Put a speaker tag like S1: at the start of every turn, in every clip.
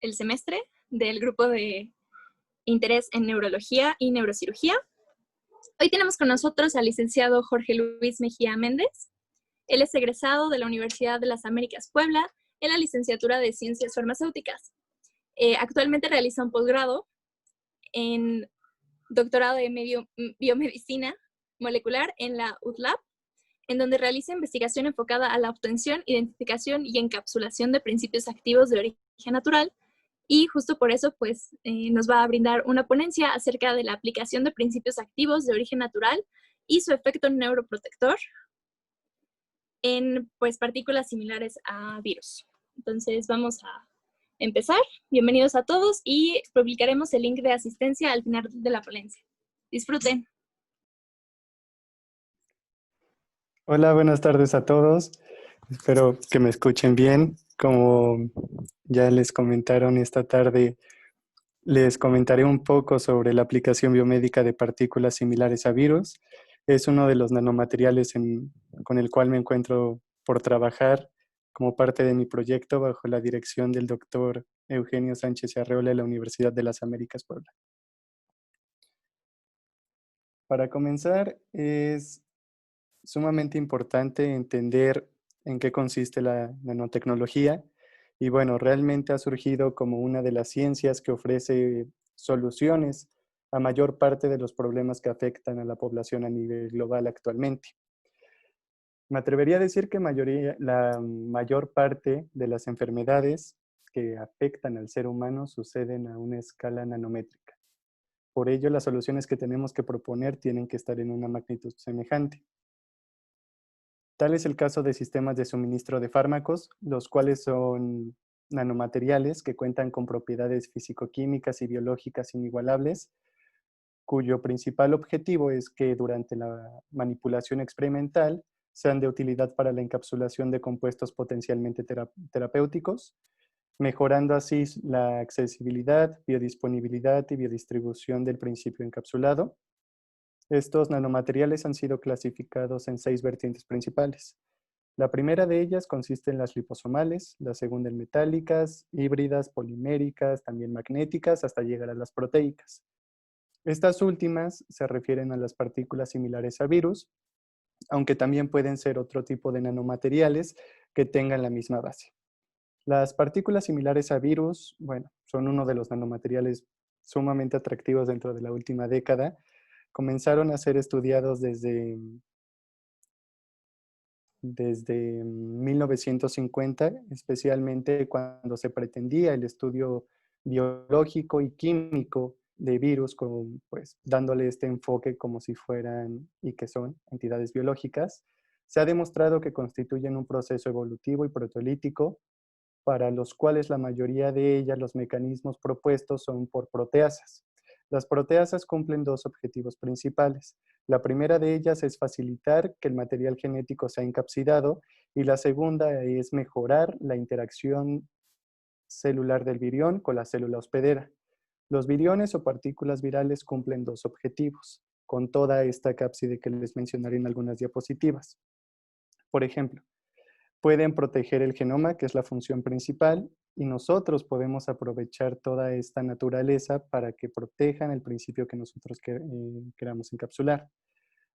S1: el semestre del grupo de interés en neurología y neurocirugía. Hoy tenemos con nosotros al licenciado Jorge Luis Mejía Méndez. Él es egresado de la Universidad de las Américas Puebla en la licenciatura de Ciencias Farmacéuticas. Actualmente realiza un posgrado en doctorado de biomedicina molecular en la UTLAB, en donde realiza investigación enfocada a la obtención, identificación y encapsulación de principios activos de origen natural. Y justo por eso, pues, nos va a brindar una ponencia acerca de la aplicación de principios activos de origen natural y su efecto neuroprotector en, pues, partículas similares a virus. Entonces, vamos a empezar. Bienvenidos a todos y publicaremos el link de asistencia al final de la ponencia. Disfruten.
S2: Hola, buenas tardes a todos. Espero que me escuchen bien. Como ya les comentaron esta tarde, les comentaré un poco sobre la aplicación biomédica de partículas similares a virus. Es uno de los nanomateriales con el cual me encuentro por trabajar como parte de mi proyecto bajo la dirección del doctor Eugenio Sánchez Arreola de la Universidad de las Américas Puebla. Para comenzar, es sumamente importante entender en qué consiste la nanotecnología y bueno, realmente ha surgido como una de las ciencias que ofrece soluciones a mayor parte de los problemas que afectan a la población a nivel global actualmente. Me atrevería a decir que la mayor parte de las enfermedades que afectan al ser humano suceden a una escala nanométrica. Por ello, las soluciones que tenemos que proponer tienen que estar en una magnitud semejante. Tal es el caso de sistemas de suministro de fármacos, los cuales son nanomateriales que cuentan con propiedades físico-químicas y biológicas inigualables, cuyo principal objetivo es que durante la manipulación experimental sean de utilidad para la encapsulación de compuestos potencialmente terapéuticos, mejorando así la accesibilidad, biodisponibilidad y biodistribución del principio encapsulado. Estos nanomateriales han sido clasificados en 6 vertientes principales. La primera de ellas consiste en las liposomales, la segunda en metálicas, híbridas, poliméricas, también magnéticas, hasta llegar a las proteicas. Estas últimas se refieren a las partículas similares a virus, aunque también pueden ser otro tipo de nanomateriales que tengan la misma base. Las partículas similares a virus, bueno, son uno de los nanomateriales sumamente atractivos dentro de la última década. Comenzaron a ser estudiados desde 1950, especialmente cuando se pretendía el estudio biológico y químico de virus, pues, dándole este enfoque como si fueran y que son entidades biológicas. Se ha demostrado que constituyen un proceso evolutivo y proteolítico, para los cuales la mayoría de ellas, los mecanismos propuestos son por proteasas. Las proteasas cumplen 2 objetivos principales. La primera de ellas es facilitar que el material genético sea encapsidado y la segunda es mejorar la interacción celular del virión con la célula hospedera. Los viriones o partículas virales cumplen 2 objetivos, con toda esta cápside que les mencionaré en algunas diapositivas. Por ejemplo, pueden proteger el genoma, que es la función principal, y nosotros podemos aprovechar toda esta naturaleza para que protejan el principio que nosotros queramos encapsular.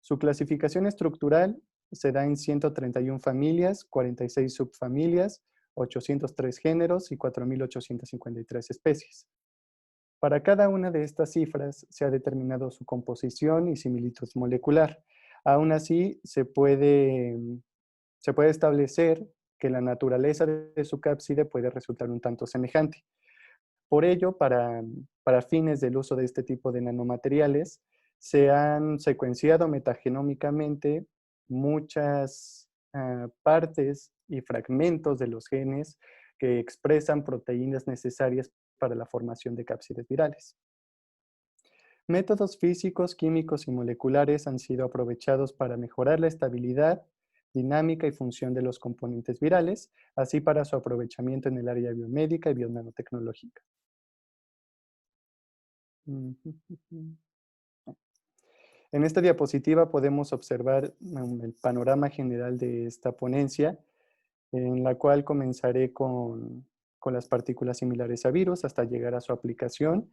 S2: Su clasificación estructural se da en 131 familias, 46 subfamilias, 803 géneros y 4.853 especies. Para cada una de estas cifras se ha determinado su composición y similitud molecular. Aún así, se puede establecer que la naturaleza de su cápside puede resultar un tanto semejante. Por ello, para fines del uso de este tipo de nanomateriales, se han secuenciado metagenómicamente muchas partes y fragmentos de los genes que expresan proteínas necesarias para la formación de cápsides virales. Métodos físicos, químicos y moleculares han sido aprovechados para mejorar la estabilidad, dinámica y función de los componentes virales, así para su aprovechamiento en el área biomédica y bionanotecnológica. En esta diapositiva podemos observar el panorama general de esta ponencia, en la cual comenzaré con con las partículas similares a virus hasta llegar a su aplicación.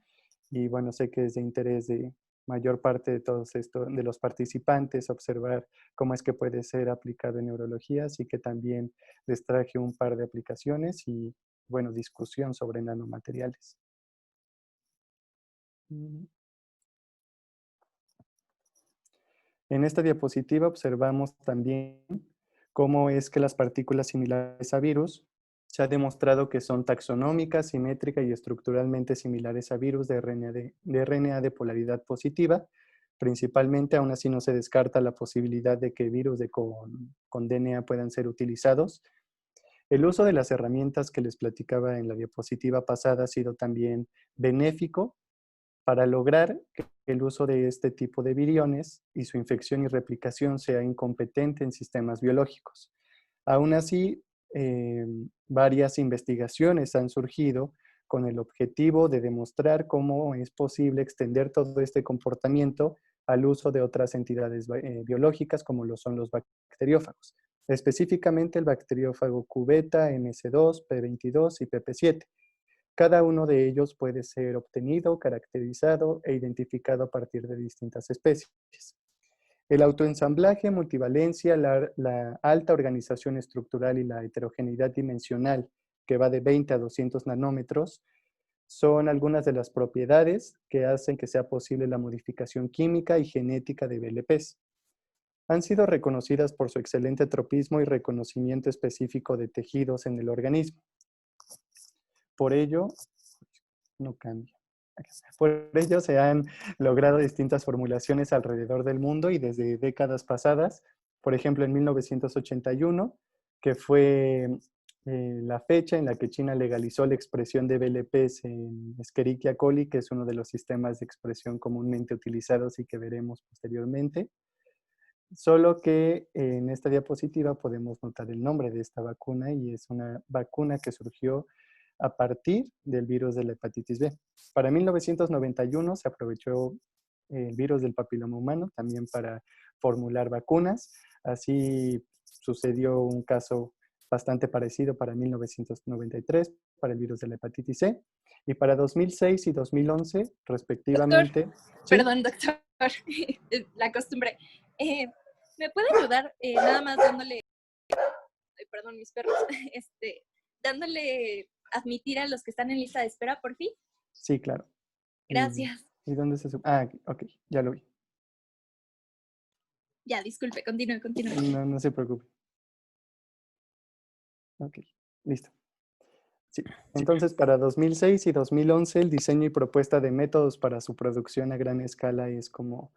S2: Y bueno, sé que es de interés de mayor parte de todos estos, de los participantes, observar cómo es que puede ser aplicado en neurología, así que también les traje un par de aplicaciones y, bueno, discusión sobre nanomateriales. En esta diapositiva observamos también cómo es que las partículas similares a virus se ha demostrado que son taxonómicas, simétricas y estructuralmente similares a virus de RNA de polaridad positiva. Principalmente, aún así no se descarta la posibilidad de que virus con DNA puedan ser utilizados. El uso de las herramientas que les platicaba en la diapositiva pasada ha sido también benéfico para lograr que el uso de este tipo de viriones y su infección y replicación sea incompetente en sistemas biológicos. Aún así, varias investigaciones han surgido con el objetivo de demostrar cómo es posible extender todo este comportamiento al uso de otras entidades biológicas como lo son los bacteriófagos, específicamente el bacteriófago cubeta, MS2, P22 y PP7. Cada uno de ellos puede ser obtenido, caracterizado e identificado a partir de distintas especies. El autoensamblaje, multivalencia, la alta organización estructural y la heterogeneidad dimensional, que va de 20 a 200 nanómetros, son algunas de las propiedades que hacen que sea posible la modificación química y genética de VLPs. Han sido reconocidas por su excelente tropismo y reconocimiento específico de tejidos en el organismo. Por ello, no cambia. Por ello se han logrado distintas formulaciones alrededor del mundo y desde décadas pasadas. Por ejemplo, en 1981, que fue la fecha en la que China legalizó la expresión de VLPs en Escherichia coli, que es uno de los sistemas de expresión comúnmente utilizados y que veremos posteriormente. Solo que en esta diapositiva podemos notar el nombre de esta vacuna y es una vacuna que surgió a partir del virus de la hepatitis B. Para 1991 se aprovechó el virus del papiloma humano también para formular vacunas. Así sucedió un caso bastante parecido para 1993 para el virus de la hepatitis C y para 2006 y 2011
S1: Doctor,
S2: respectivamente. ¿Sí?
S1: perdón, doctor, la costumbre. ¿Me puede ayudar nada más dándole, ay, perdón, mis perros, dándole admitir a los que están en lista de espera, por fin?
S2: Sí, claro.
S1: Gracias.
S2: ¿Y dónde se sube? Ah, ok, ya lo vi.
S1: Ya, disculpe, continúe.
S2: No, no se preocupe. Ok, listo. Sí. Entonces, para 2006 y 2011, el diseño y propuesta de métodos para su producción a gran escala es como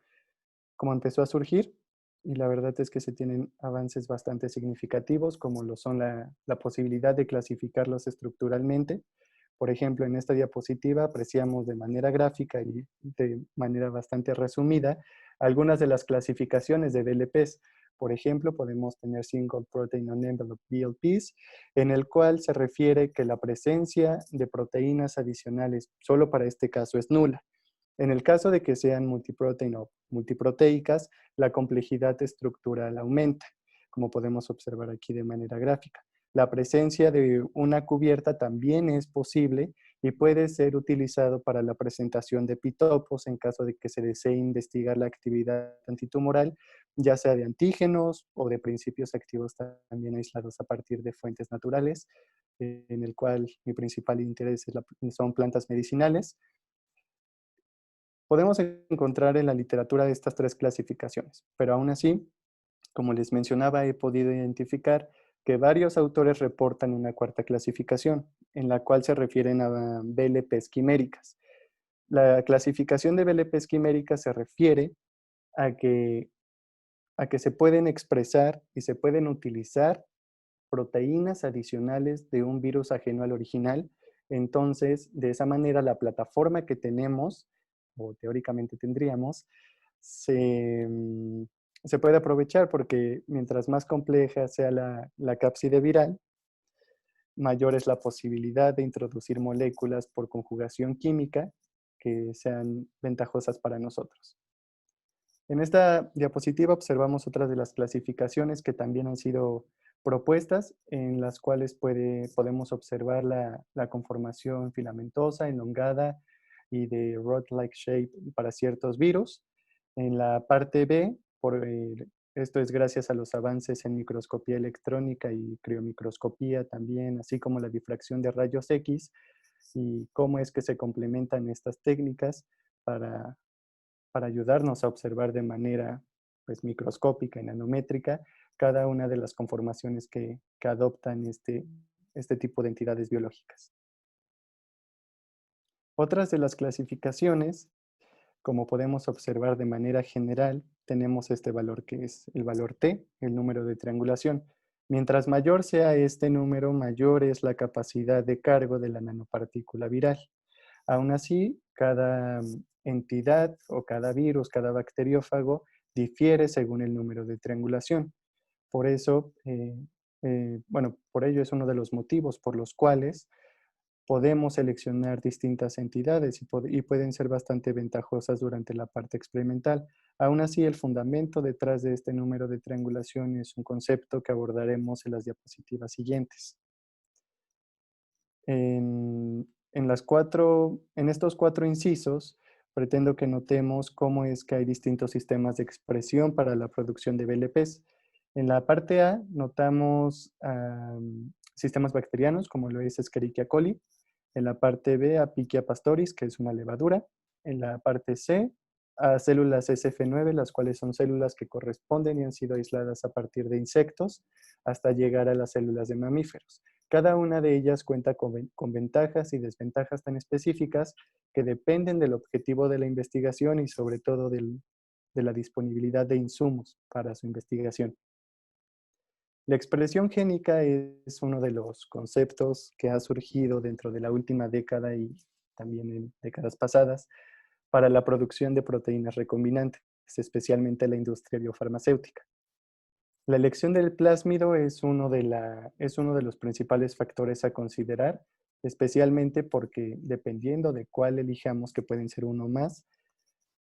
S2: empezó a surgir. Y la verdad es que se tienen avances bastante significativos, como lo son la posibilidad de clasificarlos estructuralmente. Por ejemplo, en esta diapositiva apreciamos de manera gráfica y de manera bastante resumida algunas de las clasificaciones de VLPs. Por ejemplo, podemos tener Single Protein On-Envelope VLPs, en el cual se refiere que la presencia de proteínas adicionales solo para este caso es nula. En el caso de que sean multiprotein o multiproteicas, la complejidad estructural aumenta, como podemos observar aquí de manera gráfica. La presencia de una cubierta también es posible y puede ser utilizado para la presentación de epitopos en caso de que se desee investigar la actividad antitumoral, ya sea de antígenos o de principios activos también aislados a partir de fuentes naturales, en el cual mi principal interés son plantas medicinales. Podemos encontrar en la literatura estas tres clasificaciones, pero aún así, como les mencionaba, he podido identificar que varios autores reportan una cuarta clasificación, en la cual se refieren a VLPs quiméricas. La clasificación de VLPs quiméricas se refiere a que se pueden expresar y se pueden utilizar proteínas adicionales de un virus ajeno al original. Entonces, de esa manera, la plataforma que tenemos, o teóricamente tendríamos, se puede aprovechar porque mientras más compleja sea la cápside viral, mayor es la posibilidad de introducir moléculas por conjugación química que sean ventajosas para nosotros. En esta diapositiva observamos otras de las clasificaciones que también han sido propuestas en las cuales podemos observar la conformación filamentosa, elongada y de rod-like shape para ciertos virus. En la parte B, esto es gracias a los avances en microscopía electrónica y criomicroscopía también, así como la difracción de rayos X y cómo es que se complementan estas técnicas para ayudarnos a observar de manera pues, microscópica y nanométrica cada una de las conformaciones que adoptan este tipo de entidades biológicas. Otras de las clasificaciones, como podemos observar de manera general, tenemos este valor que es el valor T, el número de triangulación. Mientras mayor sea este número, mayor es la capacidad de cargo de la nanopartícula viral. Aún así, cada entidad o cada virus, cada bacteriófago difiere según el número de triangulación. Por eso, por ello es uno de los motivos por los cuales podemos seleccionar distintas entidades y pueden ser bastante ventajosas durante la parte experimental. Aún así, el fundamento detrás de este número de triangulación es un concepto que abordaremos en las diapositivas siguientes. En estos 4 incisos, pretendo que notemos cómo es que hay distintos sistemas de expresión para la producción de BLPs. En la parte A notamos sistemas bacterianos, como lo es Escherichia coli. En la parte B, a Pichia pastoris, que es una levadura. En la parte C, a células SF9, las cuales son células que corresponden y han sido aisladas a partir de insectos, hasta llegar a las células de mamíferos. Cada una de ellas cuenta con ventajas y desventajas tan específicas que dependen del objetivo de la investigación y sobre todo de la disponibilidad de insumos para su investigación. La expresión génica es uno de los conceptos que ha surgido dentro de la última década y también en décadas pasadas para la producción de proteínas recombinantes, especialmente en la industria biofarmacéutica. La elección del plásmido es uno de los principales factores a considerar, especialmente porque dependiendo de cuál elijamos, que pueden ser uno más,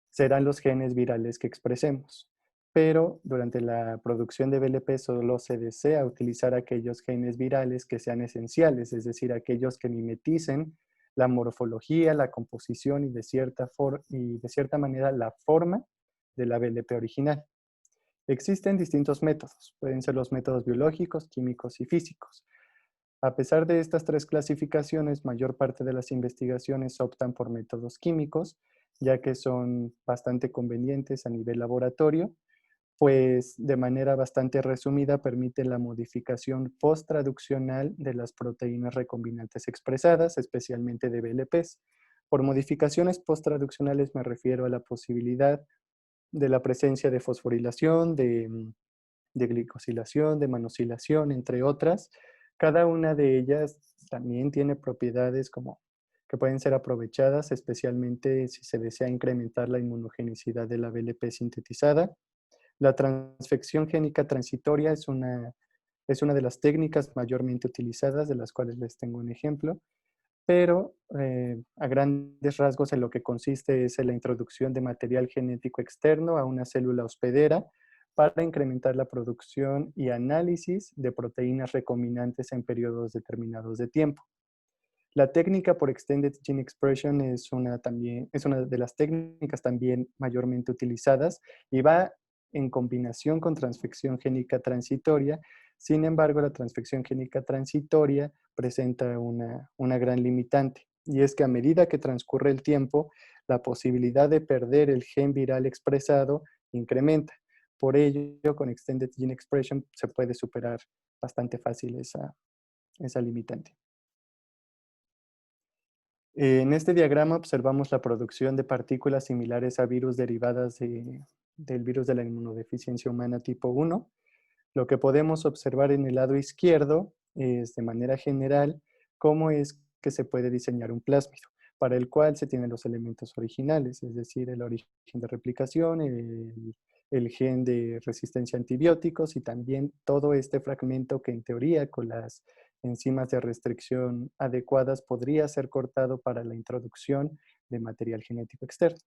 S2: serán los genes virales que expresemos. Pero durante la producción de BLP solo se desea utilizar aquellos genes virales que sean esenciales, es decir, aquellos que mimeticen la morfología, la composición y de cierta manera la forma de la BLP original. Existen distintos métodos, pueden ser los métodos biológicos, químicos y físicos. A pesar de estas 3 clasificaciones, mayor parte de las investigaciones optan por métodos químicos, ya que son bastante convenientes a nivel laboratorio, pues de manera bastante resumida permiten la modificación post-traduccional de las proteínas recombinantes expresadas, especialmente de BLPs. Por modificaciones post-traduccionales me refiero a la posibilidad de la presencia de fosforilación, de glicosilación, de manosilación, entre otras. Cada una de ellas también tiene propiedades que pueden ser aprovechadas, especialmente si se desea incrementar la inmunogenicidad de la BLP sintetizada. La transfección génica transitoria es una de las técnicas mayormente utilizadas, de las cuales les tengo un ejemplo, pero a grandes rasgos en lo que consiste es en la introducción de material genético externo a una célula hospedera para incrementar la producción y análisis de proteínas recombinantes en periodos determinados de tiempo. La técnica por Extended Gene Expression es una de las técnicas también mayormente utilizadas y va en combinación con transfección génica transitoria. Sin embargo, la transfección génica transitoria presenta una gran limitante, y es que a medida que transcurre el tiempo, la posibilidad de perder el gen viral expresado incrementa. Por ello, con Extended Gene Expression se puede superar bastante fácil esa limitante. En este diagrama observamos la producción de partículas similares a virus derivadas del virus de la inmunodeficiencia humana tipo 1. Lo que podemos observar en el lado izquierdo es, de manera general, cómo es que se puede diseñar un plásmido, para el cual se tienen los elementos originales, es decir, el origen de replicación, el gen de resistencia a antibióticos y también todo este fragmento que en teoría con las enzimas de restricción adecuadas podría ser cortado para la introducción de material genético externo.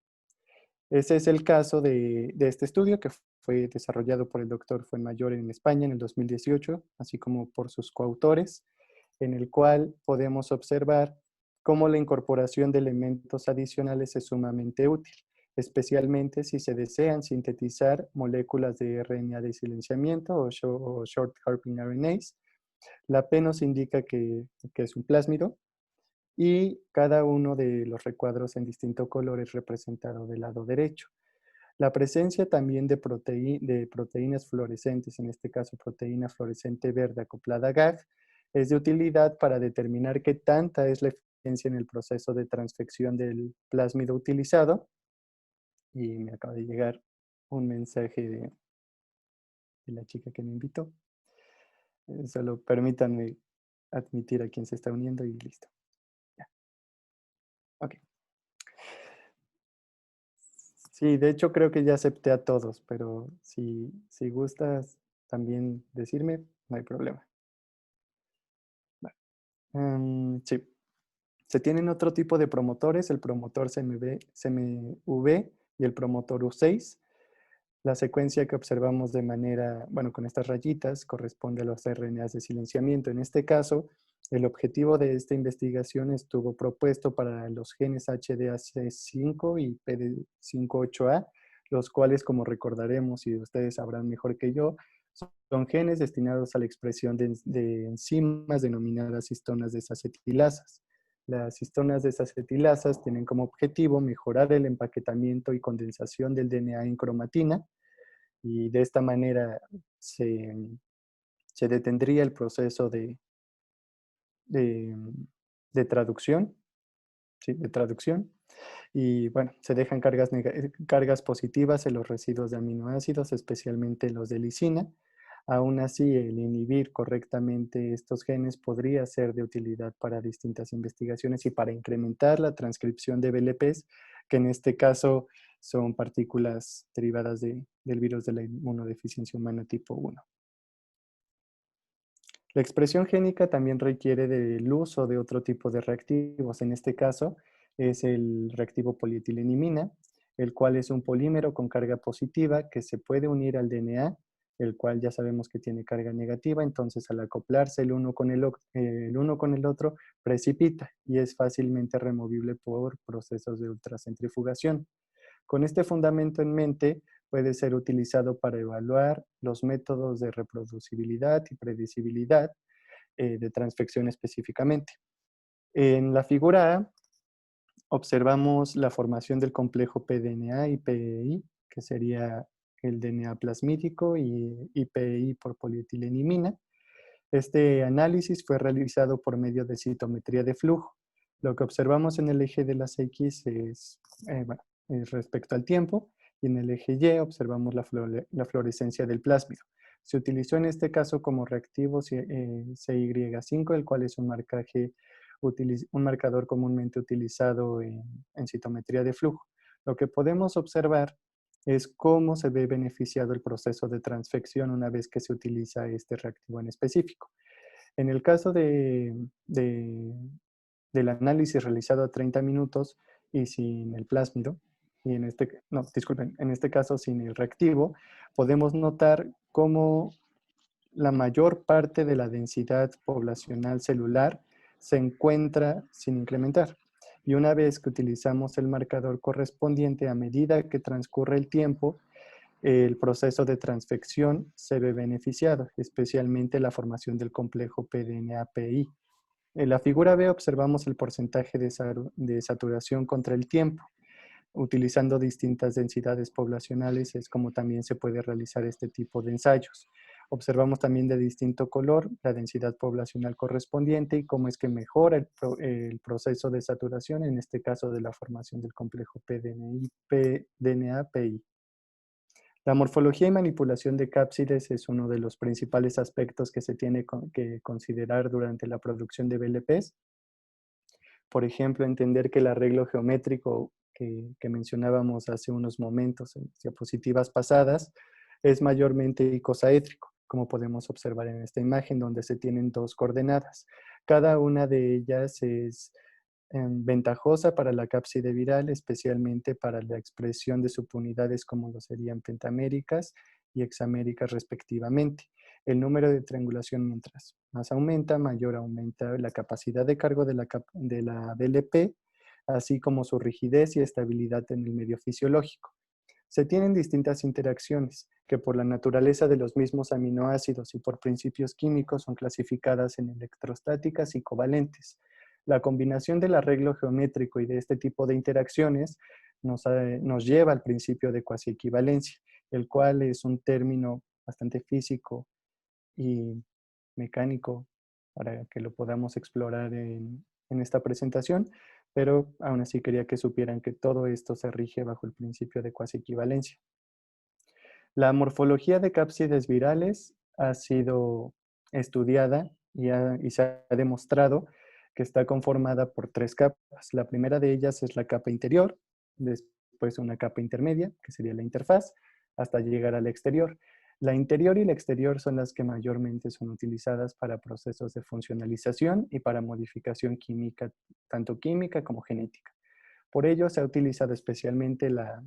S2: Ese es el caso de este estudio que fue desarrollado por el doctor Fuenmayor en España en el 2018, así como por sus coautores, en el cual podemos observar cómo la incorporación de elementos adicionales es sumamente útil, especialmente si se desean sintetizar moléculas de RNA de silenciamiento o short harping RNAs. La P nos indica que es un plásmido y cada uno de los recuadros en distinto color es representado del lado derecho. La presencia también de proteínas fluorescentes, en este caso proteína fluorescente verde acoplada a GAG, es de utilidad para determinar qué tanta es la eficiencia en el proceso de transfección del plásmido utilizado. Y me acaba de llegar un mensaje de la chica que me invitó. Solo permítanme admitir a quien se está uniendo y listo. Ya. Ok. Sí, de hecho creo que ya acepté a todos, pero si gustas también decirme, no hay problema. Vale. Sí. Se tienen otro tipo de promotores, el promotor CMV y el promotor U6. La secuencia que observamos de manera, bueno, con estas rayitas, corresponde a los RNAs de silenciamiento. En este caso, el objetivo de esta investigación estuvo propuesto para los genes HDAC5 y PD58A, los cuales, como recordaremos y ustedes sabrán mejor que yo, son genes destinados a la expresión de enzimas denominadas histonas desacetilasas. Las histonas desacetilasas tienen como objetivo mejorar el empaquetamiento y condensación del DNA en cromatina, y de esta manera se, se detendría el proceso de, de traducción, ¿sí? De traducción. Y bueno, se dejan cargas positivas en los residuos de aminoácidos, especialmente los de lisina. Aún así, el inhibir correctamente estos genes podría ser de utilidad para distintas investigaciones y para incrementar la transcripción de BLPs, que en este caso son partículas derivadas del virus de la inmunodeficiencia humana tipo 1. La expresión génica también requiere del uso de otro tipo de reactivos. En este caso es el reactivo polietilenimina, el cual es un polímero con carga positiva que se puede unir al DNA, el cual ya sabemos que tiene carga negativa. Entonces, al acoplarse el uno con el otro, precipita y es fácilmente removible por procesos de ultracentrifugación. Con este fundamento en mente, puede ser utilizado para evaluar los métodos de reproducibilidad y predecibilidad de transfección específicamente. En la figura A observamos la formación del complejo pDNA y PEI, que sería el DNA plasmídico y PEI por polietilenimina. Este análisis fue realizado por medio de citometría de flujo. Lo que observamos en el eje de las X es respecto al tiempo, y en el eje Y observamos la fluorescencia del plásmido. Se utilizó en este caso como reactivo CY5, el cual es un marcador comúnmente utilizado en citometría de flujo. Lo que podemos observar es cómo se ve beneficiado el proceso de transfección una vez que se utiliza este reactivo en específico. En el caso del análisis realizado a 30 minutos y sin el plásmido, y en este caso sin el reactivo, podemos notar cómo la mayor parte de la densidad poblacional celular se encuentra sin incrementar. Y una vez que utilizamos el marcador correspondiente, a medida que transcurre el tiempo, el proceso de transfección se ve beneficiado, especialmente la formación del complejo pDNA-PI. En la figura B observamos el porcentaje de saturación contra el tiempo. Utilizando distintas densidades poblacionales es como también se puede realizar este tipo de ensayos. Observamos también de distinto color la densidad poblacional correspondiente y cómo es que mejora el proceso de saturación, en este caso de la formación del complejo pDNA-PI. La morfología y manipulación de cápsides es uno de los principales aspectos que se tiene que considerar durante la producción de BLPs. Por ejemplo, entender que el arreglo geométrico que mencionábamos hace unos momentos en diapositivas pasadas es mayormente icosaédrico, como podemos observar en esta imagen donde se tienen dos coordenadas. Cada una de ellas es ventajosa para la cápside viral, especialmente para la expresión de subunidades como lo serían pentaméricas y hexaméricas respectivamente. El número de triangulación mientras más aumenta, mayor aumenta la capacidad de cargo de la BLP, así como su rigidez y estabilidad en el medio fisiológico. Se tienen distintas interacciones que por la naturaleza de los mismos aminoácidos y por principios químicos son clasificadas en electrostáticas y covalentes. La combinación del arreglo geométrico y de este tipo de interacciones nos lleva al principio de cuasi equivalencia, el cual es un término bastante físico y mecánico para que lo podamos explorar en esta presentación, pero aún así quería que supieran que todo esto se rige bajo el principio de cuasi equivalencia. La morfología de cápsides virales ha sido estudiada y se ha demostrado que está conformada por 3 capas. La primera de ellas es la capa interior, después una capa intermedia, que sería la interfaz, hasta llegar al exterior. La interior y la exterior son las que mayormente son utilizadas para procesos de funcionalización y para modificación química, tanto química como genética. Por ello se ha utilizado especialmente la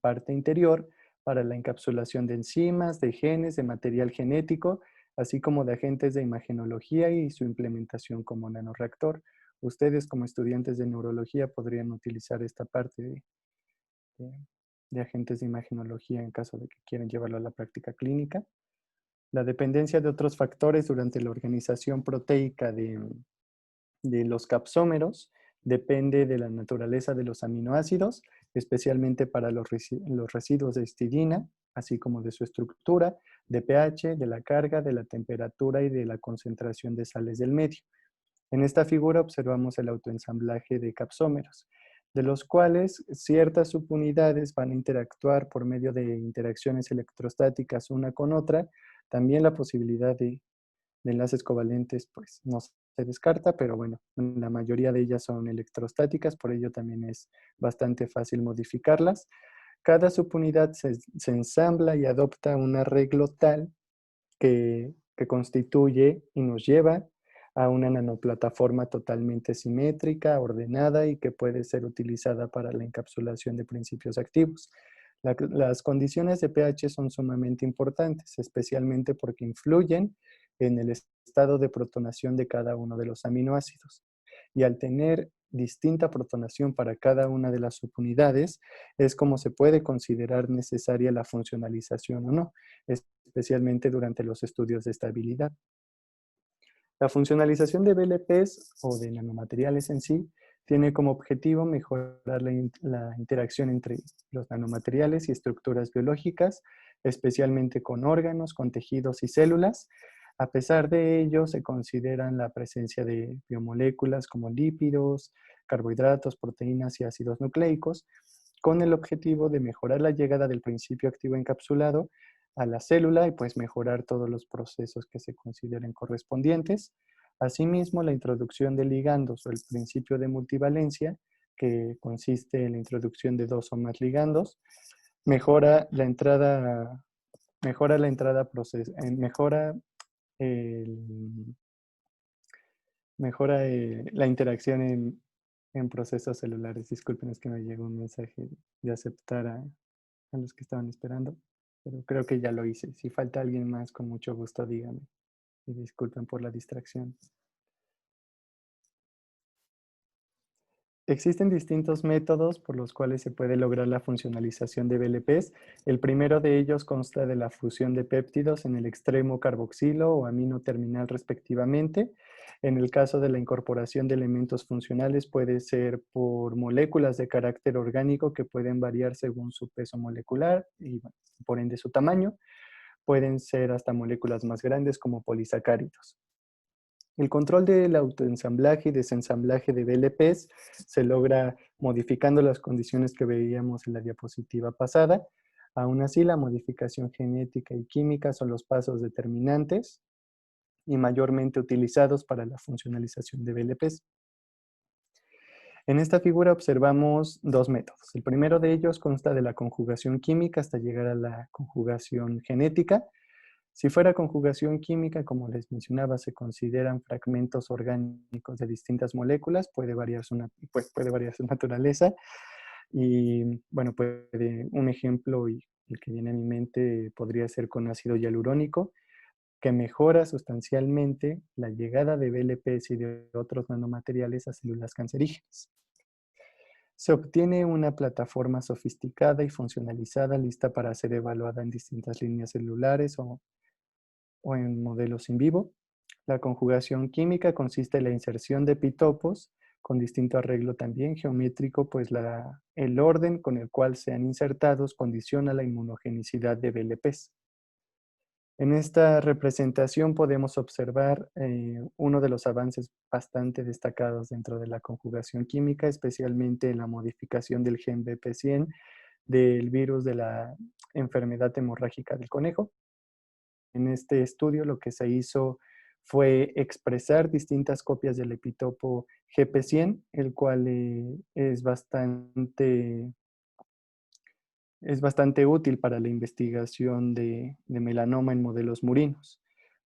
S2: parte interior para la encapsulación de enzimas, de genes, de material genético, así como de agentes de imagenología y su implementación como nanorreactor. Ustedes como estudiantes de neurología podrían utilizar esta parte de, de agentes de imagenología en caso de que quieran llevarlo a la práctica clínica. La dependencia de otros factores durante la organización proteica de los capsómeros depende de la naturaleza de los aminoácidos, especialmente para los residuos de histidina, así como de su estructura, de pH, de la carga, de la temperatura y de la concentración de sales del medio. En esta figura observamos el autoensamblaje de capsómeros, de los cuales ciertas subunidades van a interactuar por medio de interacciones electrostáticas una con otra. También la posibilidad de enlaces covalentes pues no se descarta, pero bueno, la mayoría de ellas son electrostáticas, por ello también es bastante fácil modificarlas. Cada subunidad se ensambla y adopta un arreglo tal que constituye y nos lleva a una nanoplataforma totalmente simétrica, ordenada y que puede ser utilizada para la encapsulación de principios activos. Las condiciones de pH son sumamente importantes, especialmente porque influyen en el estado de protonación de cada uno de los aminoácidos. Y al tener distinta protonación para cada una de las subunidades, es como se puede considerar necesaria la funcionalización o no, especialmente durante los estudios de estabilidad. La funcionalización de BLPs o de nanomateriales en sí tiene como objetivo mejorar la interacción entre los nanomateriales y estructuras biológicas, especialmente con órganos, con tejidos y células. A pesar de ello, se consideran la presencia de biomoléculas como lípidos, carbohidratos, proteínas y ácidos nucleicos, con el objetivo de mejorar la llegada del principio activo encapsulado a la célula y pues mejorar todos los procesos que se consideren correspondientes. Asimismo, la introducción de ligandos o el principio de multivalencia, que consiste en la introducción de 2 o más ligandos, mejora la entrada, mejora la interacción en procesos celulares. Disculpen, es que me llegó un mensaje de aceptar a los que estaban esperando, pero creo que ya lo hice. Si falta alguien más, con mucho gusto díganme. Y disculpen por la distracción. Existen distintos métodos por los cuales se puede lograr la funcionalización de BLPs. El primero de ellos consta de la fusión de péptidos en el extremo carboxilo o amino terminal respectivamente. En el caso de la incorporación de elementos funcionales puede ser por moléculas de carácter orgánico que pueden variar según su peso molecular y por ende su tamaño. Pueden ser hasta moléculas más grandes como polisacáridos. El control del autoensamblaje y desensamblaje de BLPs se logra modificando las condiciones que veíamos en la diapositiva pasada. Aún así, la modificación genética y química son los pasos determinantes y mayormente utilizados para la funcionalización de BLPs. En esta figura observamos 2 métodos. El primero de ellos consta de la conjugación química hasta llegar a la conjugación genética. Si fuera conjugación química, como les mencionaba, se consideran fragmentos orgánicos de distintas moléculas, puede variar su naturaleza. Y bueno, un ejemplo y el que viene a mi mente podría ser con ácido hialurónico, que mejora sustancialmente la llegada de BLPs y de otros nanomateriales a células cancerígenas. Se obtiene una plataforma sofisticada y funcionalizada lista para ser evaluada en distintas líneas celulares o en modelos in vivo. La conjugación química consiste en la inserción de epitopos con distinto arreglo también geométrico, pues el orden con el cual sean insertados condiciona la inmunogenicidad de BLPs. En esta representación podemos observar uno de los avances bastante destacados dentro de la conjugación química, especialmente en la modificación del gen BP100 del virus de la enfermedad hemorrágica del conejo. En este estudio lo que se hizo fue expresar distintas copias del epitopo GP100, el cual es bastante útil para la investigación de melanoma en modelos murinos.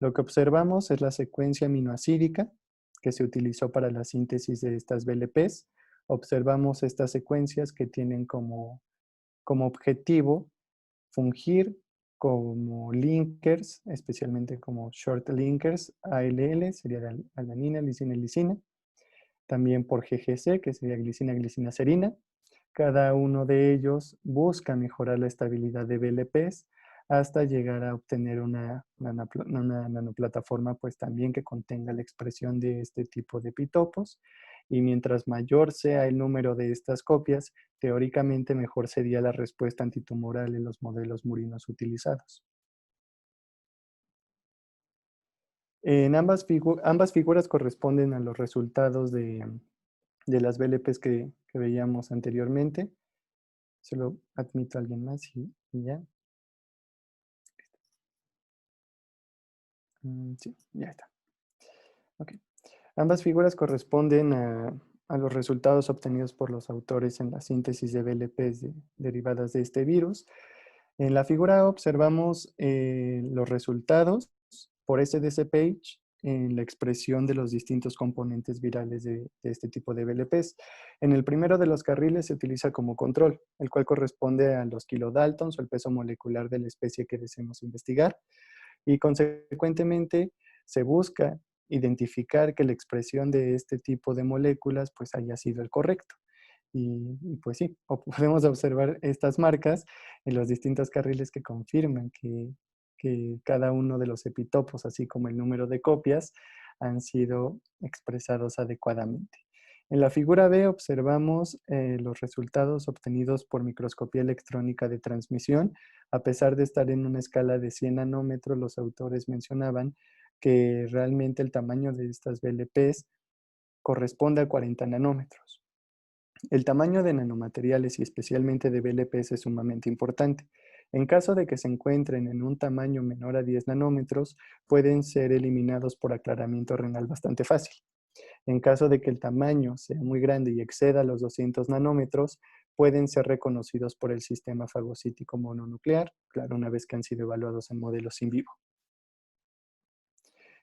S2: Lo que observamos es la secuencia aminoacídica que se utilizó para la síntesis de estas BLPs. Observamos estas secuencias que tienen como objetivo fungir como linkers, especialmente como short linkers, ALL, sería de alanina, lisina y lisina. También por GGC, que sería glicina, glicina, serina. Cada uno de ellos busca mejorar la estabilidad de BLPs hasta llegar a obtener una nanoplataforma pues también que contenga la expresión de este tipo de epitopos. Y mientras mayor sea el número de estas copias, teóricamente mejor sería la respuesta antitumoral en los modelos murinos utilizados. En ambas figuras corresponden a los resultados de las BLPs que veíamos anteriormente. Solo admito a alguien más y ya. Sí, ya está. Ok. Ambas figuras corresponden a los resultados obtenidos por los autores en la síntesis de BLPs derivadas de este virus. En la figura A observamos los resultados por SDC page en la expresión de los distintos componentes virales de este tipo de BLPs. En el primero de los carriles se utiliza como control, el cual corresponde a los kilodaltons o el peso molecular de la especie que deseamos investigar. Y consecuentemente se busca identificar que la expresión de este tipo de moléculas pues haya sido el correcto. Y pues sí, podemos observar estas marcas en los distintos carriles que confirman que cada uno de los epitopos, así como el número de copias, han sido expresados adecuadamente. En la figura B observamos los resultados obtenidos por microscopía electrónica de transmisión. A pesar de estar en una escala de 100 nanómetros, los autores mencionaban que realmente el tamaño de estas BLPs corresponde a 40 nanómetros. El tamaño de nanomateriales y especialmente de BLPs es sumamente importante. En caso de que se encuentren en un tamaño menor a 10 nanómetros, pueden ser eliminados por aclaramiento renal bastante fácil. En caso de que el tamaño sea muy grande y exceda los 200 nanómetros, pueden ser reconocidos por el sistema fagocítico mononuclear, claro, una vez que han sido evaluados en modelos in vivo.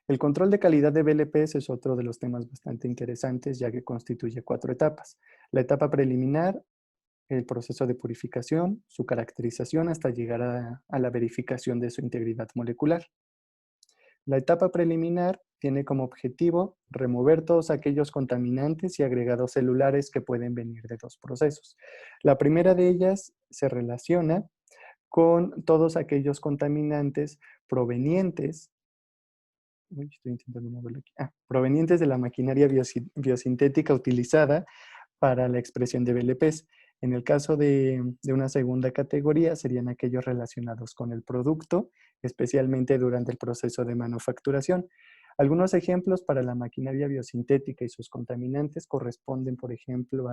S2: El control de calidad de BLPs es otro de los temas bastante interesantes, ya que constituye 4 etapas. La etapa preliminar, el proceso de purificación, su caracterización hasta llegar a la verificación de su integridad molecular. La etapa preliminar tiene como objetivo remover todos aquellos contaminantes y agregados celulares que pueden venir de dos procesos. La primera de ellas se relaciona con todos aquellos contaminantes provenientes, provenientes de la maquinaria biosintética utilizada para la expresión de BLPs. En el caso de una segunda categoría, serían aquellos relacionados con el producto, especialmente durante el proceso de manufacturación. Algunos ejemplos para la maquinaria biosintética y sus contaminantes corresponden, por ejemplo,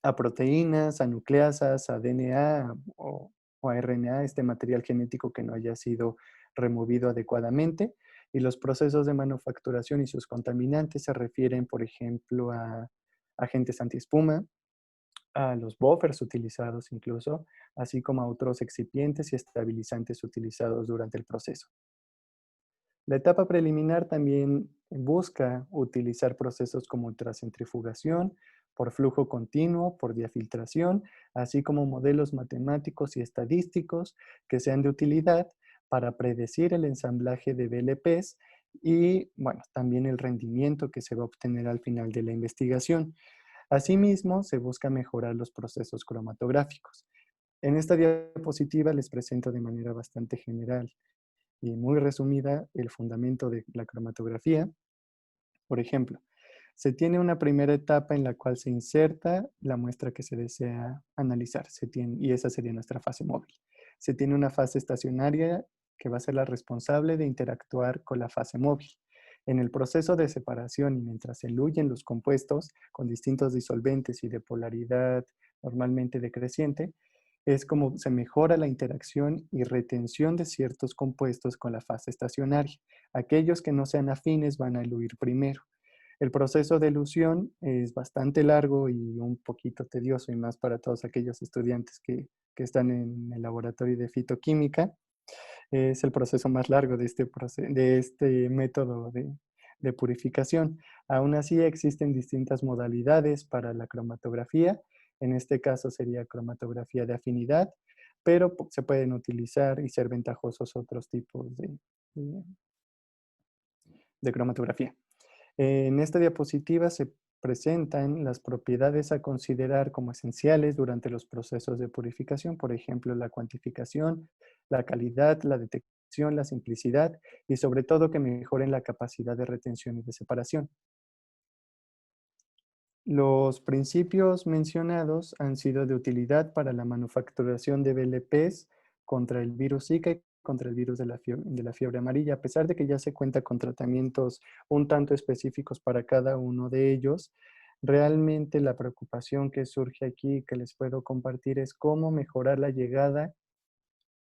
S2: a proteínas, a nucleasas, a DNA o a RNA, este material genético que no haya sido removido adecuadamente. Y los procesos de manufacturación y sus contaminantes se refieren, por ejemplo, a agentes antiespuma, a los buffers utilizados incluso, así como a otros excipientes y estabilizantes utilizados durante el proceso. La etapa preliminar también busca utilizar procesos como ultracentrifugación, por flujo continuo, por diafiltración, así como modelos matemáticos y estadísticos que sean de utilidad para predecir el ensamblaje de BLPs y, bueno, también el rendimiento que se va a obtener al final de la investigación. Asimismo, se busca mejorar los procesos cromatográficos. En esta diapositiva les presento de manera bastante general y muy resumida el fundamento de la cromatografía. Por ejemplo, se tiene una primera etapa en la cual se inserta la muestra que se desea analizar, y esa sería nuestra fase móvil. Se tiene una fase estacionaria que va a ser la responsable de interactuar con la fase móvil. En el proceso de separación y mientras se eluyen los compuestos con distintos disolventes y de polaridad normalmente decreciente, es como se mejora la interacción y retención de ciertos compuestos con la fase estacionaria. Aquellos que no sean afines van a eluir primero. El proceso de elución es bastante largo y un poquito tedioso, y más para todos aquellos estudiantes que están en el laboratorio de fitoquímica. Es el proceso más largo de este método de purificación. Aún así, existen distintas modalidades para la cromatografía. En este caso sería cromatografía de afinidad, pero se pueden utilizar y ser ventajosos otros tipos de cromatografía. En esta diapositiva se presentan las propiedades a considerar como esenciales durante los procesos de purificación, por ejemplo, la cuantificación, la calidad, la detección, la simplicidad y sobre todo que mejoren la capacidad de retención y de separación. Los principios mencionados han sido de utilidad para la manufacturación de BLPs contra el virus Zika y contra el virus de la fiebre amarilla, a pesar de que ya se cuenta con tratamientos un tanto específicos para cada uno de ellos. Realmente la preocupación que surge aquí, que les puedo compartir, es cómo mejorar la llegada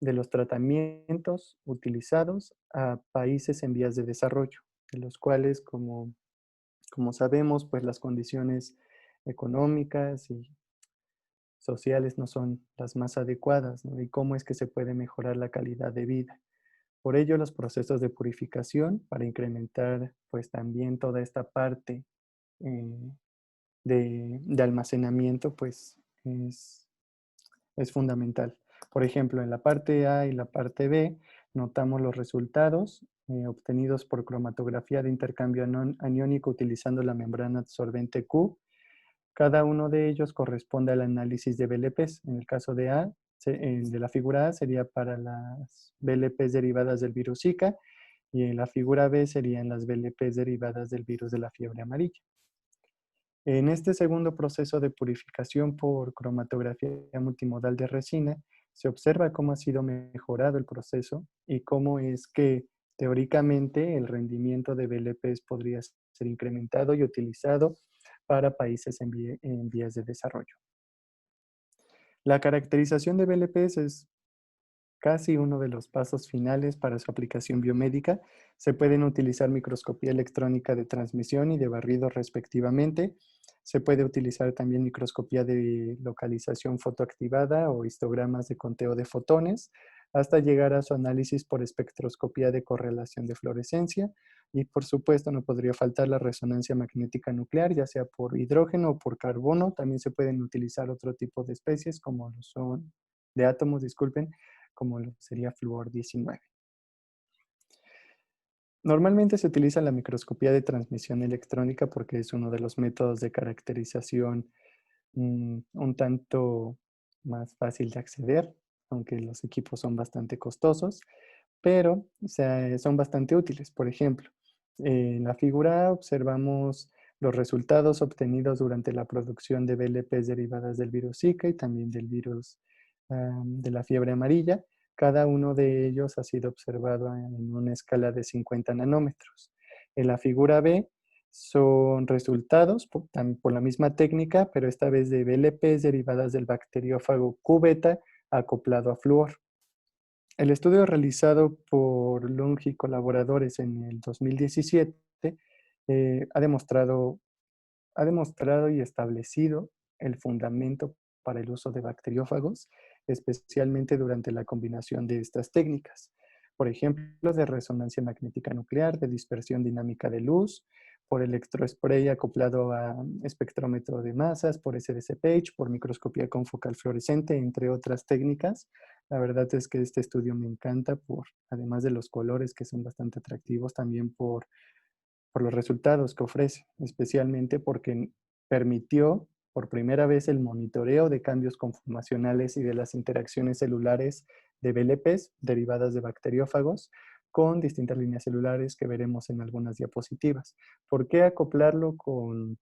S2: de los tratamientos utilizados a países en vías de desarrollo, de los cuales, como sabemos, pues las condiciones económicas y sociales no son las más adecuadas, ¿no? Y cómo es que se puede mejorar la calidad de vida. Por ello, los procesos de purificación para incrementar pues también toda esta parte eh, de almacenamiento pues es, es fundamental. Por ejemplo, en la parte A y la parte B notamos los resultados obtenidos por cromatografía de intercambio aniónico utilizando la membrana absorbente Q. Cada uno de ellos corresponde al análisis de BLPs. En el caso de A, de la figura A sería para las BLPs derivadas del virus Zika y en la figura B serían las BLPs derivadas del virus de la fiebre amarilla. En este segundo proceso de purificación por cromatografía multimodal de resina, se observa cómo ha sido mejorado el proceso y cómo es que teóricamente el rendimiento de BLPs podría ser incrementado y utilizado para países en vías de desarrollo. La caracterización de BLPs es casi uno de los pasos finales para su aplicación biomédica. Se pueden utilizar microscopía electrónica de transmisión y de barrido respectivamente. Se puede utilizar también microscopía de localización fotoactivada o histogramas de conteo de fotones, hasta llegar a su análisis por espectroscopía de correlación de fluorescencia. Y por supuesto no podría faltar la resonancia magnética nuclear, ya sea por hidrógeno o por carbono. También se pueden utilizar otro tipo de especies como lo son, de átomos, disculpen, como sería flúor 19. Normalmente se utiliza la microscopía de transmisión electrónica porque es uno de los métodos de caracterización un tanto más fácil de acceder, aunque los equipos son bastante costosos, pero o sea, son bastante útiles. Por ejemplo, en la figura A observamos los resultados obtenidos durante la producción de BLPs derivadas del virus Zika y también del virus de la fiebre amarilla. Cada uno de ellos ha sido observado en una escala de 50 nanómetros. En la figura B son resultados por la misma técnica, pero esta vez de BLPs derivadas del bacteriófago Q-beta acoplado a flúor. El estudio realizado por Lung y colaboradores en el 2017 ha demostrado y establecido el fundamento para el uso de bacteriófagos, especialmente durante la combinación de estas técnicas. Por ejemplo, de resonancia magnética nuclear, de dispersión dinámica de luz, por electrospray acoplado a espectrómetro de masas, por SDC-Page, por microscopía confocal fluorescente, entre otras técnicas. La verdad es que este estudio me encanta, además de los colores que son bastante atractivos, también por los resultados que ofrece, especialmente porque permitió por primera vez el monitoreo de cambios conformacionales y de las interacciones celulares de BLPs derivadas de bacteriófagos con distintas líneas celulares que veremos en algunas diapositivas. ¿Por qué acoplarlo con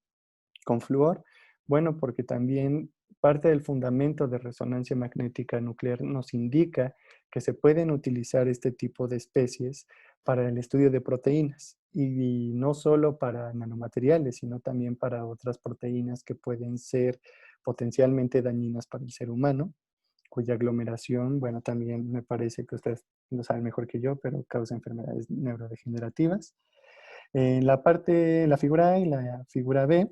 S2: flúor? Bueno, porque también parte del fundamento de resonancia magnética nuclear nos indica que se pueden utilizar este tipo de especies para el estudio de proteínas y no solo para nanomateriales, sino también para otras proteínas que pueden ser potencialmente dañinas para el ser humano, cuya aglomeración, bueno, también me parece que ustedes lo saben mejor que yo, pero causa enfermedades neurodegenerativas. En la figura A y la figura B,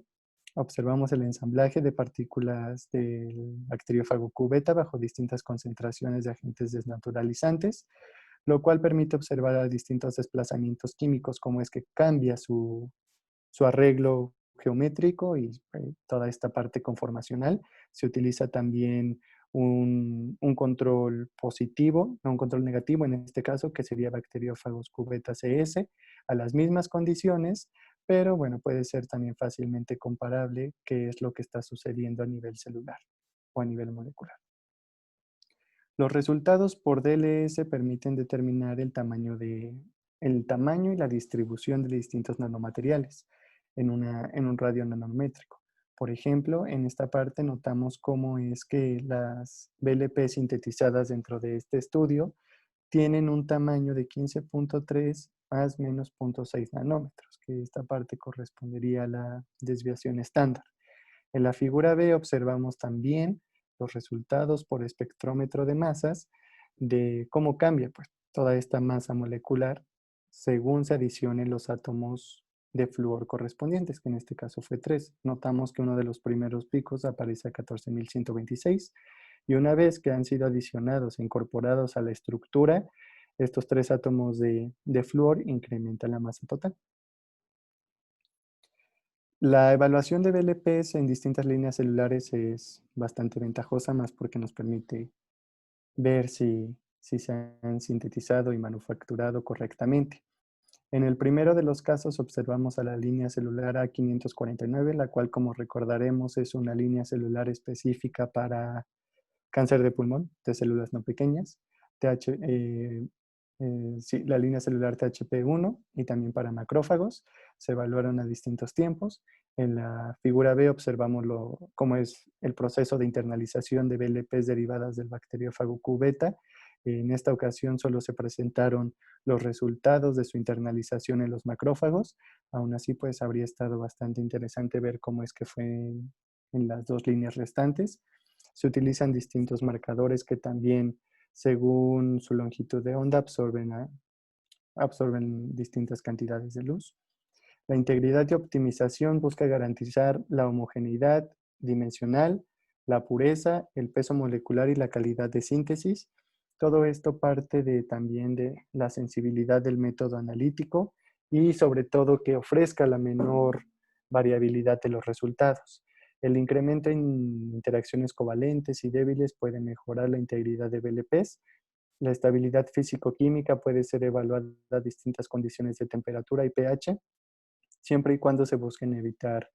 S2: observamos el ensamblaje de partículas del bacteriófago cubeta bajo distintas concentraciones de agentes desnaturalizantes, lo cual permite observar distintos desplazamientos químicos, como es que cambia su arreglo geométrico y toda esta parte conformacional. Se utiliza también un control positivo, no un control negativo en este caso, que sería bacteriófagos cubeta CS, a las mismas condiciones, pero bueno, puede ser también fácilmente comparable qué es lo que está sucediendo a nivel celular o a nivel molecular. Los resultados por DLS permiten determinar el tamaño y la distribución de distintos nanomateriales en un radio nanométrico. Por ejemplo, en esta parte notamos cómo es que las BLP sintetizadas dentro de este estudio tienen un tamaño de 15.3 más menos 0.6 nanómetros, que esta parte correspondería a la desviación estándar. En la figura B observamos también los resultados por espectrómetro de masas de cómo cambia pues, toda esta masa molecular según se adicionen los átomos de flúor correspondientes, que en este caso fue 3. Notamos que uno de los primeros picos aparece a 14.126 y una vez que han sido adicionados e incorporados a la estructura, estos 3 átomos de flúor incrementan la masa total. La evaluación de BLPs en distintas líneas celulares es bastante ventajosa, más porque nos permite ver si se han sintetizado y manufacturado correctamente. En el primero de los casos observamos a la línea celular A549, la cual, como recordaremos, es una línea celular específica para cáncer de pulmón de células no pequeñas, sí, la línea celular THP1 y también para macrófagos. Se evaluaron a distintos tiempos. En la figura B observamos cómo es el proceso de internalización de BLPs derivadas del bacteriófago cubeta. En esta ocasión solo se presentaron los resultados de su internalización en los macrófagos. Aún así, pues habría estado bastante interesante ver cómo es que fue en las dos líneas restantes. Se utilizan distintos marcadores que también, según su longitud de onda, absorben distintas cantidades de luz. La integridad y optimización busca garantizar la homogeneidad dimensional, la pureza, el peso molecular y la calidad de síntesis. Todo esto parte también de la sensibilidad del método analítico y sobre todo que ofrezca la menor variabilidad de los resultados. El incremento en interacciones covalentes y débiles puede mejorar la integridad de BLPs. La estabilidad físico-química puede ser evaluada a distintas condiciones de temperatura y pH, siempre y cuando se busquen evitar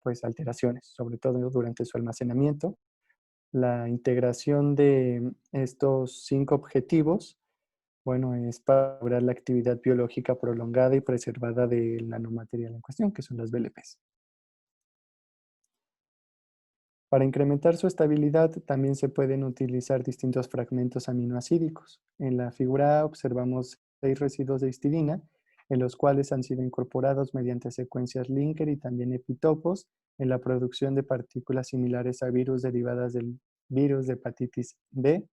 S2: pues, alteraciones, sobre todo durante su almacenamiento. La integración de estos 5 objetivos, bueno, es para lograr la actividad biológica prolongada y preservada del nanomaterial en cuestión, que son las BLPs. Para incrementar su estabilidad también se pueden utilizar distintos fragmentos aminoacídicos. En la figura A observamos 6 residuos de histidina, en los cuales han sido incorporados mediante secuencias linker y también epitopos en la producción de partículas similares a virus derivadas del virus de hepatitis B.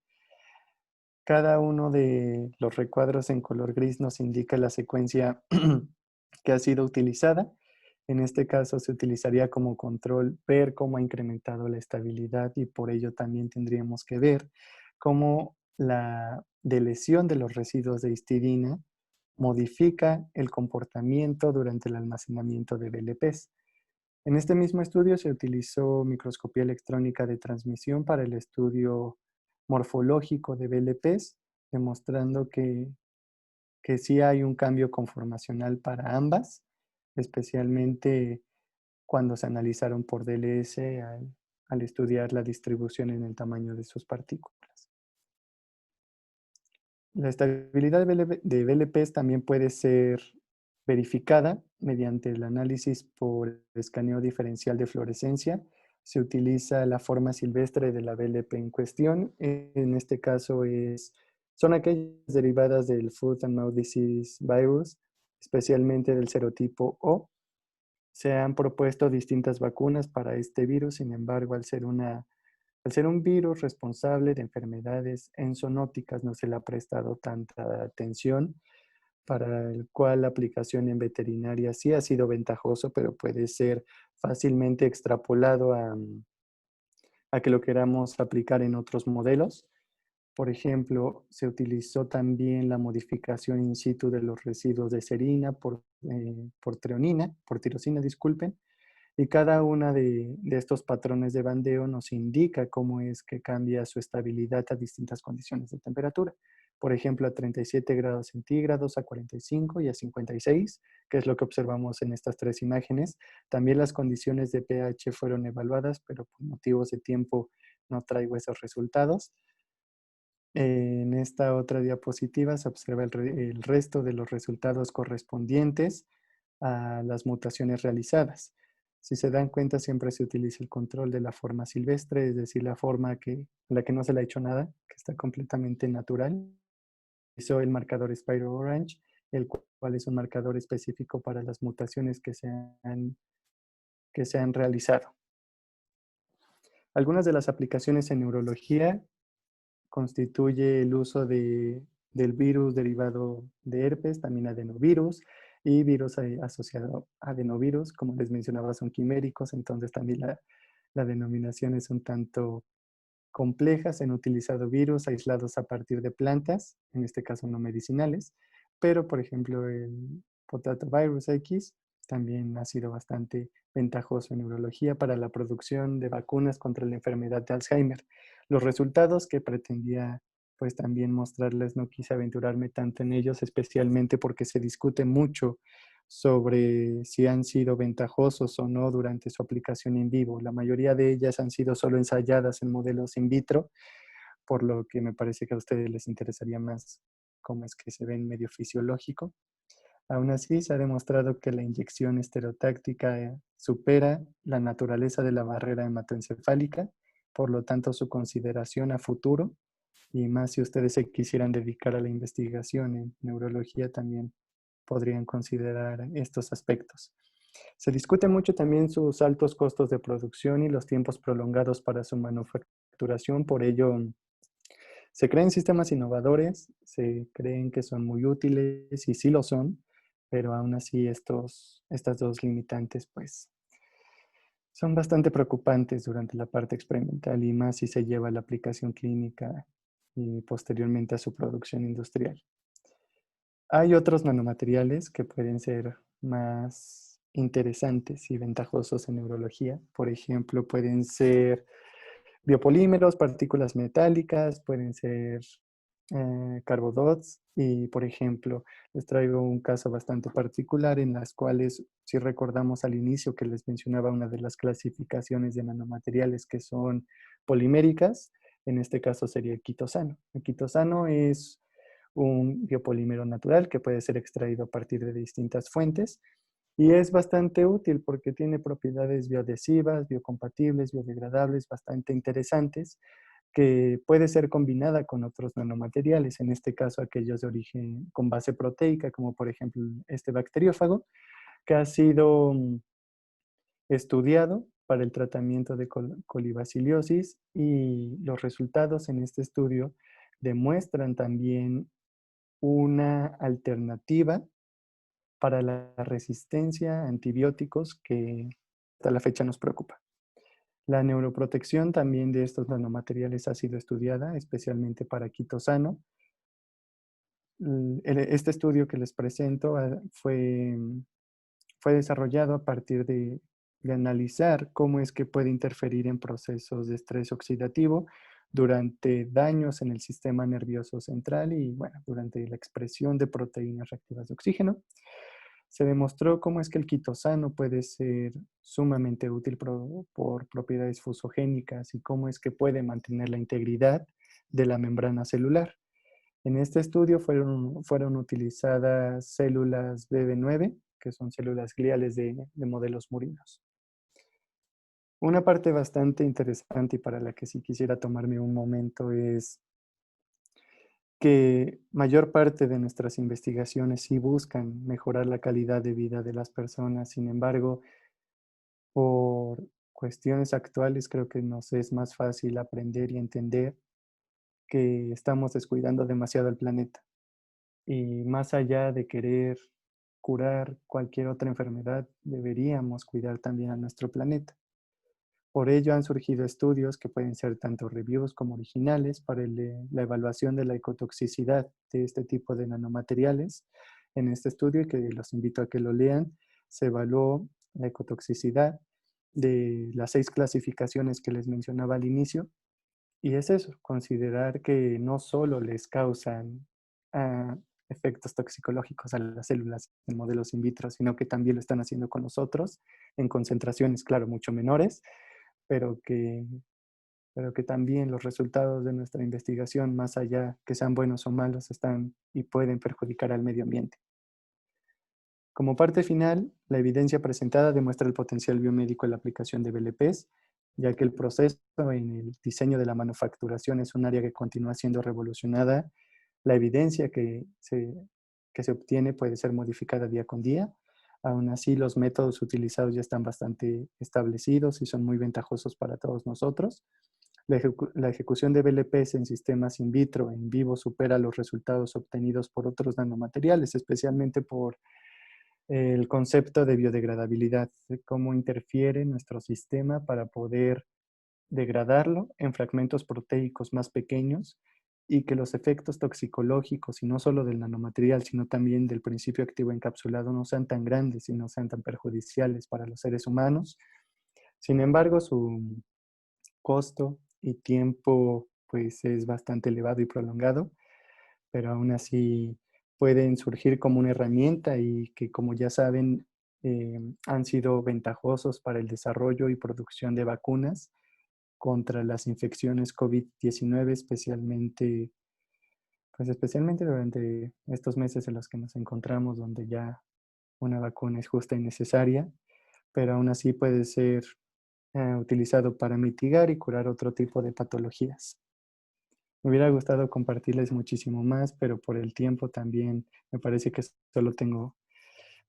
S2: Cada uno de los recuadros en color gris nos indica la secuencia que ha sido utilizada. En este caso se utilizaría como control ver cómo ha incrementado la estabilidad y por ello también tendríamos que ver cómo la delesión de los residuos de histidina modifica el comportamiento durante el almacenamiento de BLPs. En este mismo estudio se utilizó microscopía electrónica de transmisión para el estudio morfológico de BLPs, demostrando que sí hay un cambio conformacional para ambas, especialmente cuando se analizaron por DLS al estudiar la distribución en el tamaño de sus partículas. La estabilidad de VLPs también puede ser verificada mediante el análisis por escaneo diferencial de fluorescencia. Se utiliza la forma silvestre de la VLP en cuestión. En este caso son aquellas derivadas del Foot and Mouth Disease Virus, especialmente del serotipo O. Se han propuesto distintas vacunas para este virus, sin embargo, al ser un virus responsable de enfermedades enzonóticas, no se le ha prestado tanta atención, para el cual la aplicación en veterinaria sí ha sido ventajoso, pero puede ser fácilmente extrapolado a que lo queramos aplicar en otros modelos. Por ejemplo, se utilizó también la modificación in situ de los residuos de serina por tirosina, disculpen, y cada una de estos patrones de bandeo nos indica cómo es que cambia su estabilidad a distintas condiciones de temperatura. Por ejemplo, a 37 grados centígrados, a 45 y a 56, que es lo que observamos en estas tres imágenes. También las condiciones de pH fueron evaluadas, pero por motivos de tiempo no traigo esos resultados. En esta otra diapositiva se observa el resto de los resultados correspondientes a las mutaciones realizadas. Si se dan cuenta, siempre se utiliza el control de la forma silvestre, es decir, la forma a la que no se le ha hecho nada, que está completamente natural. Hizo el marcador Spiro Orange, el cual es un marcador específico para las mutaciones que se han realizado. Algunas de las aplicaciones en neurología constituye el uso del virus derivado de herpes, también adenovirus, y virus asociado a adenovirus, como les mencionaba, son quiméricos, entonces también la denominación es un tanto compleja. Se han utilizado virus aislados a partir de plantas, en este caso no medicinales, pero por ejemplo el Potato Virus X también ha sido bastante ventajoso en neurología para la producción de vacunas contra la enfermedad de Alzheimer. Los resultados que pretendía pues también mostrarles, no quise aventurarme tanto en ellos, especialmente porque se discute mucho sobre si han sido ventajosos o no durante su aplicación en vivo. La mayoría de ellas han sido solo ensayadas en modelos in vitro, por lo que me parece que a ustedes les interesaría más cómo es que se ve en medio fisiológico. Aún así, se ha demostrado que la inyección estereotáctica supera la naturaleza de la barrera hematoencefálica, por lo tanto, su consideración a futuro, y más si ustedes se quisieran dedicar a la investigación en neurología, también podrían considerar estos aspectos. Se discute mucho también sus altos costos de producción y los tiempos prolongados para su manufacturación, por ello se creen sistemas innovadores, se creen que son muy útiles y sí lo son, pero aún así estas dos limitantes pues son bastante preocupantes durante la parte experimental y más si se lleva a la aplicación clínica y posteriormente a su producción industrial. Hay otros nanomateriales que pueden ser más interesantes y ventajosos en neurología. Por ejemplo, pueden ser biopolímeros, partículas metálicas, pueden ser carbodots y, por ejemplo, les traigo un caso bastante particular en las cuales, si recordamos al inicio que les mencionaba una de las clasificaciones de nanomateriales que son poliméricas, en este caso sería el quitosano. El quitosano es un biopolímero natural que puede ser extraído a partir de distintas fuentes y es bastante útil porque tiene propiedades bioadhesivas, biocompatibles, biodegradables, bastante interesantes, que puede ser combinada con otros nanomateriales, en este caso aquellos de origen con base proteica, como por ejemplo este bacteriófago, que ha sido estudiado para el tratamiento de colibaciliosis y los resultados en este estudio demuestran también una alternativa para la resistencia a antibióticos que hasta la fecha nos preocupa. La neuroprotección también de estos nanomateriales ha sido estudiada, especialmente para quitosano. Este estudio que les presento fue desarrollado a partir de analizar cómo es que puede interferir en procesos de estrés oxidativo durante daños en el sistema nervioso central y, bueno, durante la expresión de proteínas reactivas de oxígeno. Se demostró cómo es que el quitosano puede ser sumamente útil por propiedades fusogénicas y cómo es que puede mantener la integridad de la membrana celular. En este estudio fueron utilizadas células BB9, que son células gliales de modelos murinos. Una parte bastante interesante y para la que sí quisiera tomarme un momento es que mayor parte de nuestras investigaciones sí buscan mejorar la calidad de vida de las personas. Sin embargo, por cuestiones actuales creo que nos es más fácil aprender y entender que estamos descuidando demasiado el planeta. Y más allá de querer curar cualquier otra enfermedad, deberíamos cuidar también a nuestro planeta. Por ello han surgido estudios que pueden ser tanto reviews como originales para la evaluación de la ecotoxicidad de este tipo de nanomateriales. En este estudio, y que los invito a que lo lean, se evaluó la ecotoxicidad de las 6 clasificaciones que les mencionaba al inicio. Y es eso, considerar que no solo les causan ah, efectos toxicológicos a las células en modelos in vitro, sino que también lo están haciendo con nosotros en concentraciones, claro, mucho menores, pero que también los resultados de nuestra investigación, más allá que sean buenos o malos, están y pueden perjudicar al medio ambiente. Como parte final, la evidencia presentada demuestra el potencial biomédico en la aplicación de BLPs, ya que el proceso en el diseño de la manufacturación es un área que continúa siendo revolucionada. La evidencia que se obtiene puede ser modificada día con día. Aún así, los métodos utilizados ya están bastante establecidos y son muy ventajosos para todos nosotros. La ejecución de BLPs en sistemas in vitro, en vivo, supera los resultados obtenidos por otros nanomateriales, especialmente por el concepto de biodegradabilidad, de cómo interfiere nuestro sistema para poder degradarlo en fragmentos proteicos más pequeños y que los efectos toxicológicos, y no solo del nanomaterial, sino también del principio activo encapsulado, no sean tan grandes y no sean tan perjudiciales para los seres humanos. Sin embargo, su costo y tiempo pues es bastante elevado y prolongado, pero aún así pueden surgir como una herramienta y que, como ya saben, han sido ventajosos para el desarrollo y producción de vacunas contra las infecciones COVID-19, especialmente durante estos meses en los que nos encontramos, donde ya una vacuna es justa y necesaria, pero aún así puede ser utilizado para mitigar y curar otro tipo de patologías. Me hubiera gustado compartirles muchísimo más, pero por el tiempo también me parece que solo tengo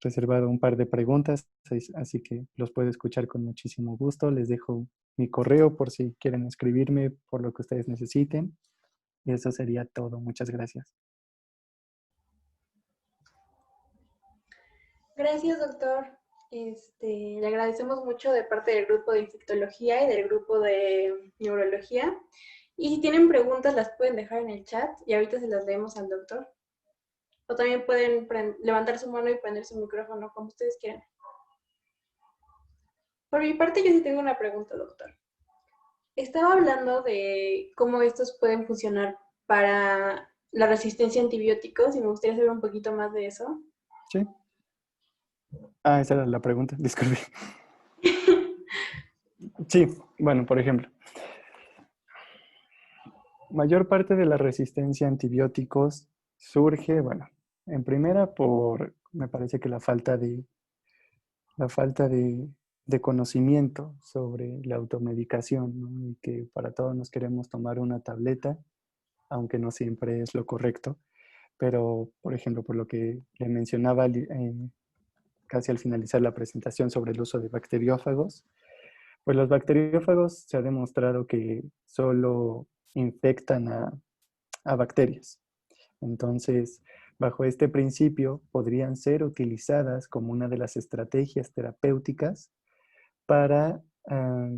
S2: reservado un par de preguntas, así que los puedo escuchar con muchísimo gusto. Les dejo mi correo por si quieren escribirme por lo que ustedes necesiten. Y eso sería todo. Muchas gracias.
S3: Gracias, doctor. Le agradecemos mucho de parte del grupo de infectología y del grupo de neurología. Y si tienen preguntas, las pueden dejar en el chat y ahorita se las leemos al doctor. O también pueden levantar su mano y prender su micrófono, como ustedes quieran. Por mi parte, yo sí tengo una pregunta, doctor. Estaba hablando de cómo estos pueden funcionar para la resistencia a antibióticos y me gustaría saber un poquito más de eso.
S2: Sí. Esa era la pregunta. Disculpe. Sí, bueno, por ejemplo, mayor parte de la resistencia a antibióticos surge, bueno, en primera me parece que la falta de conocimiento sobre la automedicación, ¿no? Y que para todos nos queremos tomar una tableta, aunque no siempre es lo correcto. Pero, por ejemplo, por lo que le mencionaba casi al finalizar la presentación sobre el uso de bacteriófagos, pues los bacteriófagos se ha demostrado que solo infectan a bacterias. Entonces, Bajo este principio, podrían ser utilizadas como una de las estrategias terapéuticas para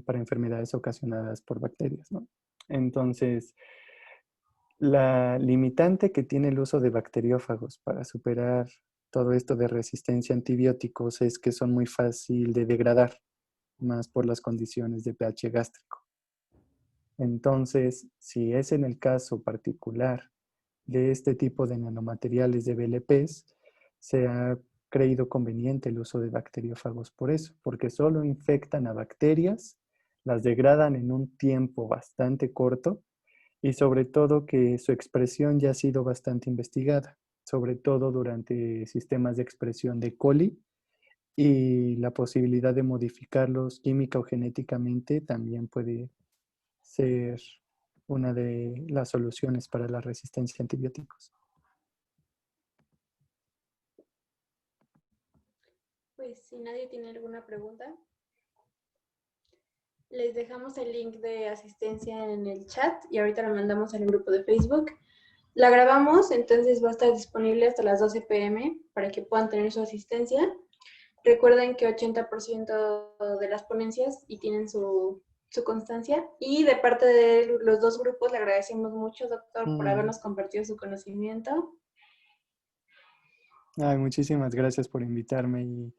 S2: enfermedades ocasionadas por bacterias, ¿no? Entonces, la limitante que tiene el uso de bacteriófagos para superar todo esto de resistencia a antibióticos es que son muy fácil de degradar, más por las condiciones de pH gástrico. Entonces, si es en el caso particular de este tipo de nanomateriales de BLPs, se ha creído conveniente el uso de bacteriófagos por eso, porque solo infectan a bacterias, las degradan en un tiempo bastante corto y sobre todo que su expresión ya ha sido bastante investigada, sobre todo durante sistemas de expresión de coli y la posibilidad de modificarlos química o genéticamente también puede ser una de las soluciones para la resistencia a antibióticos.
S3: Pues si nadie tiene alguna pregunta, les dejamos el link de asistencia en el chat y ahorita lo mandamos al grupo de Facebook. La grabamos, entonces va a estar disponible hasta las 12 p.m. para que puedan tener su asistencia. Recuerden que 80% de las ponencias y tienen su constancia. Y de parte de los dos grupos le agradecemos mucho, doctor, por habernos compartido su conocimiento.
S2: Ay, muchísimas gracias por invitarme y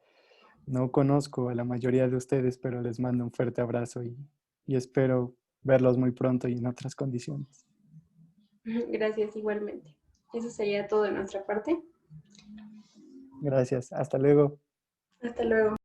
S2: no conozco a la mayoría de ustedes, pero les mando un fuerte abrazo y espero verlos muy pronto y en otras condiciones.
S3: Gracias igualmente. Eso sería todo de nuestra parte.
S2: Gracias. Hasta luego.
S3: Hasta luego.